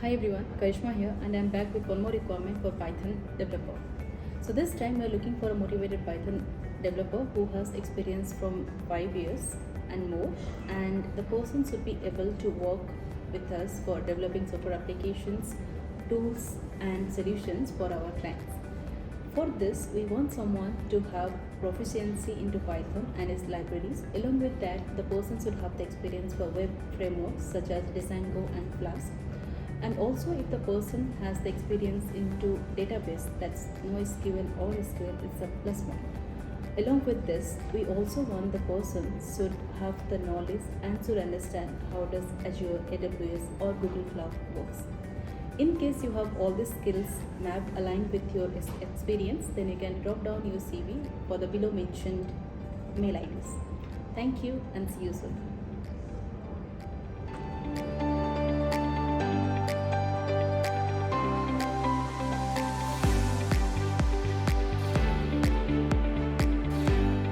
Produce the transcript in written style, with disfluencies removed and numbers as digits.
Hi everyone, Karishma here, and I'm back with one more requirement for Python developer. So this time we're looking for a motivated Python developer who has experience from 5 years and more, and the person should be able to work with us for developing software applications, tools and solutions for our clients. For this, we want someone to have proficiency into Python and its libraries. Along with that, the person should have the experience for web frameworks such as Django and Flask. And also, if the person has the experience into database, that's NoSQL or SQL, it's a plus one. Along with this, we also want the person should have the knowledge and should understand how does Azure, AWS or Google Cloud works. In case you have all these skills mapped aligned with your experience, then you can drop down your CV for the below mentioned mail IDs. Thank you and see you soon.